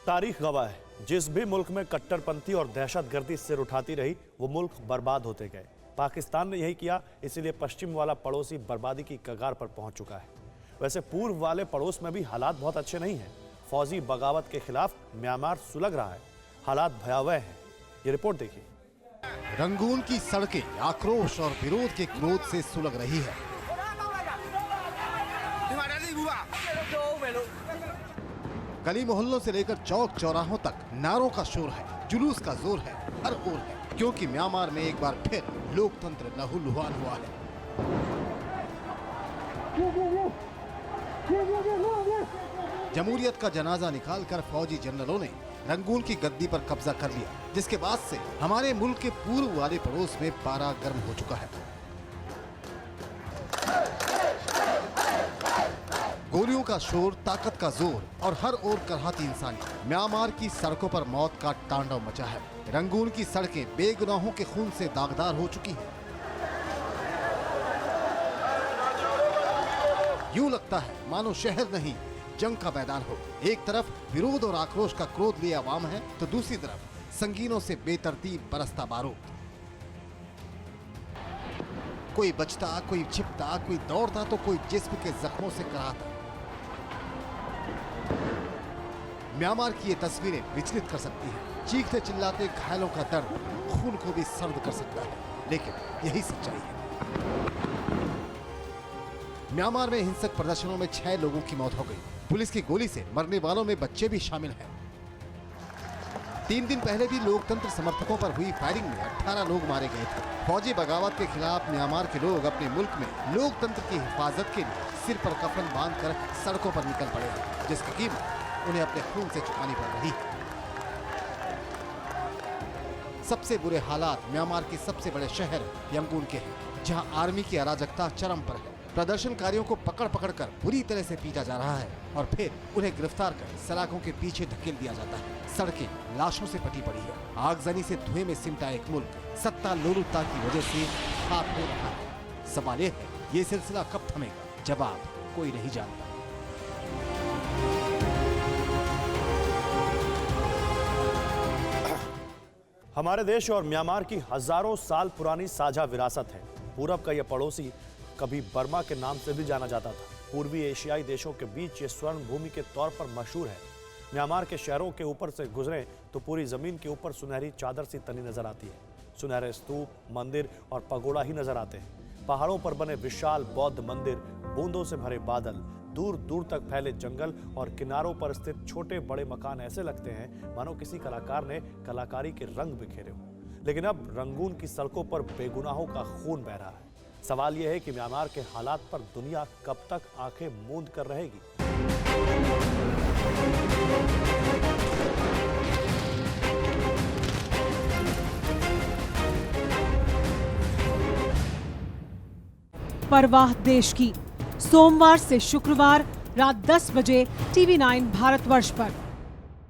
तारीख गवाह है, जिस भी मुल्क में कट्टरपंथी और दहशतगर्दी सिर उठाती रही वो मुल्क बर्बाद होते गए। पाकिस्तान ने यही किया, इसीलिए पश्चिम वाला पड़ोसी बर्बादी की कगार पर पहुंच चुका है। वैसे पूर्व वाले पड़ोस में भी हालात बहुत अच्छे नहीं हैं। फौजी बगावत के खिलाफ म्यांमार सुलग रहा है, हालात भयावह हैं। ये रिपोर्ट देखिए। रंगून की सड़कें आक्रोश और विरोध के क्रोध से सुलग रही है। गली मोहल्लों से लेकर चौक चौराहों तक नारों का शोर है, जुलूस का जोर है, हर ओर है, क्योंकि म्यांमार में एक बार फिर लोकतंत्र लहूलुहान हुआ है। जमहूरियत का जनाजा निकालकर फौजी जनरलों ने रंगून की गद्दी पर कब्जा कर लिया, जिसके बाद से हमारे मुल्क के पूर्व वाले पड़ोस में पारा गर्म हो चुका है। गोलियों का शोर, ताकत का जोर और हर ओर करहाती इंसानियत। म्यांमार की सड़कों पर मौत का तांडव मचा है। रंगून की सड़कें बेगुनाहों के खून से दागदार हो चुकी हैं। यूं लगता है मानो शहर नहीं, जंग का मैदान हो। एक तरफ विरोध और आक्रोश का क्रोध लिए आवाम है, तो दूसरी तरफ संगीनों से बेतरतीब बरसता बारूद। कोई बचता, कोई छिपता, कोई दौड़ता तो कोई जिस्म के जख्मों से कराहता। म्यांमार की ये तस्वीरें विचलित कर सकती हैं। चीखते चिल्लाते घायलों का दर्द खून को भी सर्द कर सकता है, लेकिन यही सच्चाई है। म्यांमार में हिंसक प्रदर्शनों में 6 लोगों की मौत हो गई। पुलिस की गोली से मरने वालों में बच्चे भी शामिल हैं। 3 दिन पहले भी लोकतंत्र समर्थकों पर हुई फायरिंग में 18 लोग मारे गए थे। फौजी बगावत के खिलाफ म्यांमार के लोग अपने मुल्क में लोकतंत्र की हिफाजत के लिए सिर पर कफन बांधकर सड़कों पर निकल पड़े हैं, जिसकी कीमत उन्हें अपने खून से चुकानी पड़ रही है। सबसे बुरे हालात म्यांमार के सबसे बड़े शहर यंगून के हैं, जहां आर्मी की अराजकता चरम पर है। प्रदर्शनकारियों को पकड़ कर बुरी तरह से पीटा जा रहा है और फिर उन्हें गिरफ्तार कर सलाखों के पीछे धकेल दिया जाता है। सड़कें लाशों से पटी पड़ी है। आगजनी से धुएं में सिमटा एक मुल्क सत्ता लोलुपता की वजह से खाक हो रहा है। सवाल यह है, ये सिलसिला कब थमेगा? जवाब कोई नहीं जानता। हमारे देश और म्यांमार की हजारों साल पुरानी साझा विरासत है। पूरब का यह पड़ोसी कभी बर्मा के नाम से भी जाना जाता था। पूर्वी एशियाई देशों के बीच ये स्वर्ण भूमि के तौर पर मशहूर है। म्यांमार के शहरों के ऊपर से गुजरें तो पूरी जमीन के ऊपर सुनहरी चादर सी तनी नजर आती है। सुनहरे स्तूप, मंदिर और पगोड़ा ही नजर आते हैं। पहाड़ों पर बने विशाल बौद्ध मंदिर, बूंदों से भरे बादल, दूर दूर तक फैले जंगल और किनारों पर स्थित छोटे बड़े मकान ऐसे लगते हैं मानो किसी कलाकार ने कलाकारी के रंग बिखेरे हो। लेकिन अब रंगून की सड़कों पर बेगुनाहों का खून बह रहा है। सवाल यह है कि म्यांमार के हालात पर दुनिया कब तक आंखें मूंद कर रहेगी? परवाह देश की, सोमवार से शुक्रवार रात 10 बजे TV9 भारतवर्ष पर।